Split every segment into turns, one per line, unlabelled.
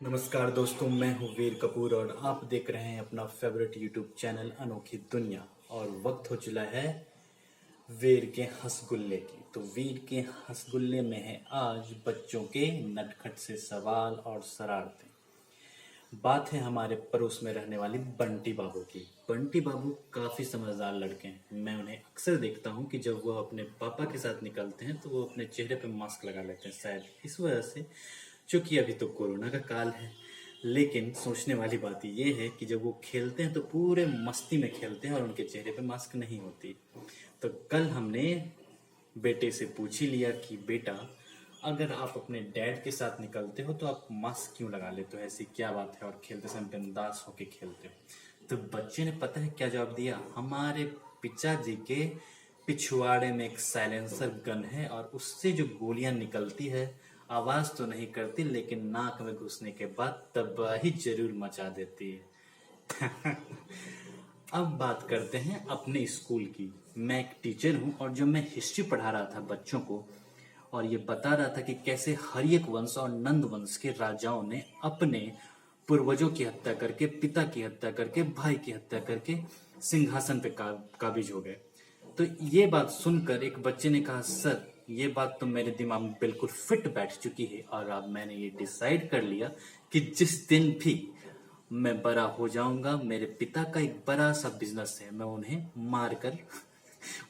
नमस्कार दोस्तों, मैं हूं वीर कपूर और आप देख रहे हैं अपना फेवरेट यूट्यूब चैनल अनोखी दुनिया। और वक्त हो चला है वीर के हंसगुल्ले की। तो वीर के हंसगुल्ले में है आज बच्चों के नटखट से सवाल और शरारतें। बात है हमारे पड़ोस में रहने वाली बंटी बाबू की। बंटी बाबू काफ़ी समझदार लड़के हैं। मैं उन्हें अक्सर देखता हूँ कि जब वो अपने पापा के साथ निकलते हैं तो वो अपने चेहरे पे मास्क लगा लेते हैं, शायद इस वजह से, क्योंकि अभी तो कोरोना का काल है। लेकिन सोचने वाली बात ये है कि जब वो खेलते हैं तो पूरे मस्ती में खेलते हैं और उनके चेहरे पे मास्क नहीं होती। तो कल हमने बेटे से पूछ ही लिया कि बेटा, अगर आप अपने डैड के साथ निकलते हो तो आप मास्क क्यों लगा लेते हो, ऐसी क्या बात है, और खेलते समय बिंदास होके खेलते हो। तो बच्चे ने पता है क्या जवाब दिया? हमारे पिताजी के पिछवाड़े में एक साइलेंसर गन है और उससे जो गोलियां निकलती है आवाज तो नहीं करती, लेकिन नाक में घुसने के बाद तबाही जरूर मचा देती है। अब बात करते हैं अपने स्कूल की। मैं एक टीचर हूँ और जो मैं हिस्ट्री पढ़ा रहा था बच्चों को, और ये बता रहा था कि कैसे हर्यक वंश और नंद वंश के राजाओं ने अपने पूर्वजों की हत्या करके, पिता की हत्या करके, भाई की हत्या करके सिंहासन पे काबिज हो गए। तो ये बात सुनकर एक बच्चे ने कहा, सर ये बात तो मेरे दिमाग में बिल्कुल फिट बैठ चुकी है और अब मैंने ये डिसाइड कर लिया कि जिस दिन भी मैं बड़ा हो जाऊंगा, मेरे पिता का एक बड़ा सा बिजनेस है, मैं उन्हें मारकर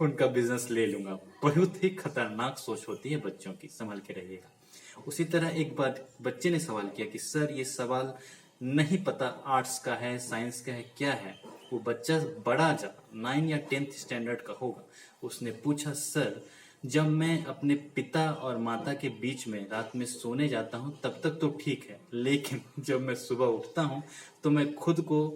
उनका बिजनेस ले लूंगा। बहुत ही खतरनाक सोच होती है बच्चों की, संभल के रहिएगा। उसी तरह एक बार बच्चे ने सवाल किया कि सर ये सवाल नहीं पता आर्ट्स का है, साइंस का है, क्या है। वो बच्चा बड़ा जा 9 या 10th स्टैंडर्ड का होगा। उसने पूछा, सर जब मैं अपने पिता और माता के बीच में रात में सोने जाता हूँ तब तक तो ठीक है, लेकिन जब मैं सुबह उठता हूँ तो मैं खुद को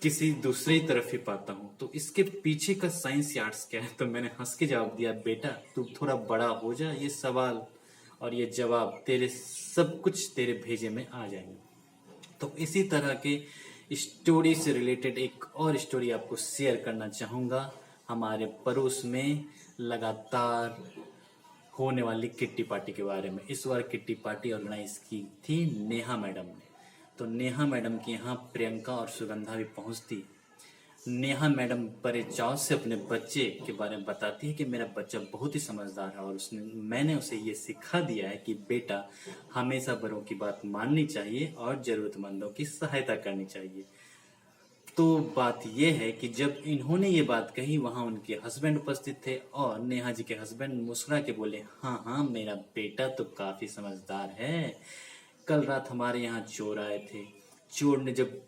किसी दूसरी तरफ ही पाता हूँ, तो इसके पीछे का साइंस या आर्ट्स क्या है। तो मैंने हंस के जवाब दिया, बेटा तू थोड़ा बड़ा हो जा, ये सवाल और ये जवाब तेरे सब कुछ तेरे भेजे में आ जाएंगे। तो इसी तरह के स्टोरी से रिलेटेड एक और स्टोरी आपको शेयर करना चाहूँगा। हमारे पड़ोस में लगातार होने वाली किट्टी पार्टी के बारे में। इस बार किट्टी पार्टी ऑर्गेनाइज की थी नेहा मैडम ने। तो नेहा मैडम के यहाँ प्रियंका और सुगंधा भी पहुंचती। नेहा मैडम बड़े चाव से अपने बच्चे के बारे में बताती है कि मेरा बच्चा बहुत ही समझदार है और उसने मैंने उसे ये सिखा दिया है कि बेटा हमेशा बड़ों की बात माननी चाहिए और जरूरतमंदों की सहायता करनी चाहिए। तो बात यह है कि जब इन्होंने ये बात कही वहां उनके हस्बैंड उपस्थित थे और नेहा जी के हस्बैंड मुस्कुरा के बोले, हाँ हाँ मेरा बेटा तो काफी समझदार है। कल रात हमारे यहाँ चोर आए थे। चोर ने जब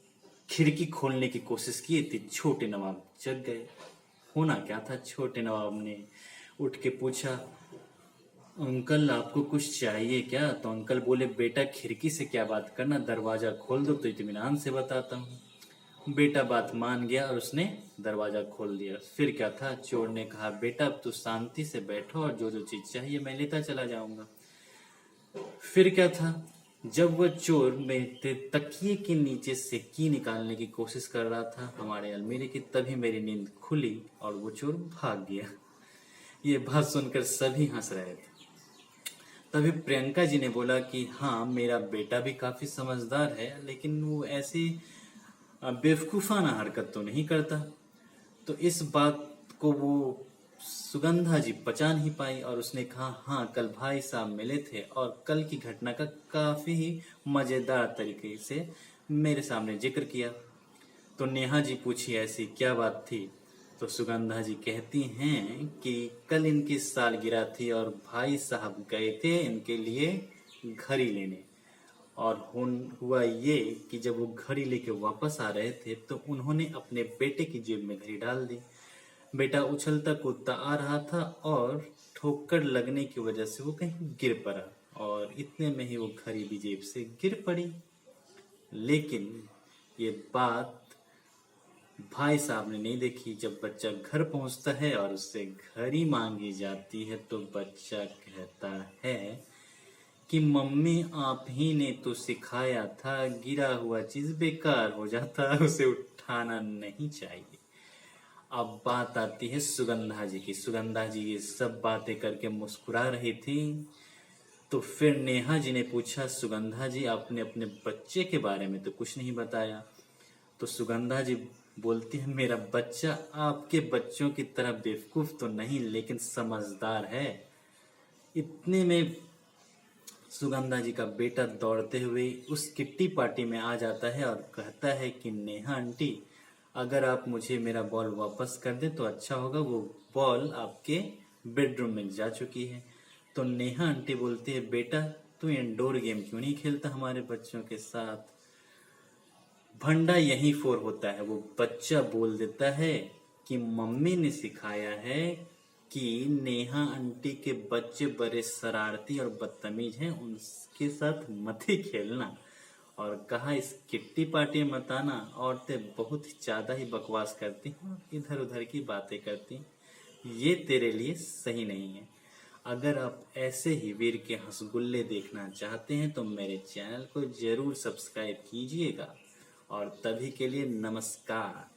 खिड़की खोलने की कोशिश की थी, छोटे नवाब जग गए। होना क्या था, छोटे नवाब ने उठ के पूछा, अंकल आपको कुछ चाहिए क्या? तो अंकल बोले, बेटा खिड़की से क्या बात करना, दरवाजा खोल दो तो इत्मीनान से बताता हूँ। बेटा बात मान गया और उसने दरवाजा खोल दिया। फिर क्या था, चोर ने कहा, बेटा अब तू शांति से बैठो और जो जो चीज चाहिए मैं लेता चला जाऊंगा। फिर क्या था, जब वह चोर मेरे तकिए के नीचे से की निकालने की कोशिश कर रहा था हमारे अलमीरे की, तभी मेरी नींद खुली और वो चोर भाग गया। ये बात सुनकर सभी हंस रहे थे। तभी प्रियंका जी ने बोला कि हाँ मेरा बेटा भी काफी समझदार है, लेकिन वो ऐसी बेवकूफाना हरकत तो नहीं करता। तो इस बात को वो सुगंधा जी पचा नहीं पाई और उसने कहा, हाँ कल भाई साहब मिले थे और कल की घटना का काफी ही मजेदार तरीके से मेरे सामने जिक्र किया। तो नेहा जी पूछी, ऐसी क्या बात थी? तो सुगंधा जी कहती हैं कि कल इनकी सालगिरह थी और भाई साहब गए थे इनके लिए घड़ी लेने। और हुआ ये कि जब वो घड़ी लेके वापस आ रहे थे तो उन्होंने अपने बेटे की जेब में घड़ी डाल दी। बेटा उछलता कूदता आ रहा था और ठोकर लगने की वजह से वो कहीं गिर पड़ा और इतने में ही वो घड़ी भी जेब से गिर पड़ी। लेकिन ये बात भाई साहब ने नहीं देखी। जब बच्चा घर पहुंचता है और उससे घड़ी मांगी जाती है तो बच्चा कहता है कि मम्मी आप ही ने तो सिखाया था, गिरा हुआ चीज बेकार हो जाता है, उसे उठाना नहीं चाहिए। अब बात आती है सुगंधा जी की। सुगंधा जी ये सब बातें करके मुस्कुरा रही थी। तो फिर नेहा जी ने पूछा, सुगंधा जी आपने अपने बच्चे के बारे में तो कुछ नहीं बताया। तो सुगंधा जी बोलती है, मेरा बच्चा आपके बच्चों की तरह बेवकूफ तो नहीं लेकिन समझदार है। इतने में सुगंधा जी का बेटा दौड़ते हुए उस किट्टी पार्टी में आ जाता है और कहता है कि नेहा आंटी, अगर आप मुझे मेरा बॉल वापस कर दें तो अच्छा होगा, वो बॉल आपके बेडरूम में जा चुकी है। तो नेहा आंटी बोलती है, बेटा तू इंडोर गेम क्यों नहीं खेलता हमारे बच्चों के साथ। भंडा यहीं फोर होता है। वो बच्चा बोल देता है कि मम्मी ने सिखाया है कि नेहा आंटी के बच्चे बड़े शरारती और बदतमीज हैं, उनके साथ मत ही खेलना। और कहा, इस किट्टी पार्टी में मत आना, औरतें बहुत ज्यादा ही बकवास करती हैं और इधर उधर की बातें करती हैं, ये तेरे लिए सही नहीं है। अगर आप ऐसे ही वीर के हंसगुल्ले देखना चाहते हैं तो मेरे चैनल को जरूर सब्सक्राइब कीजिएगा। और तभी के लिए नमस्कार।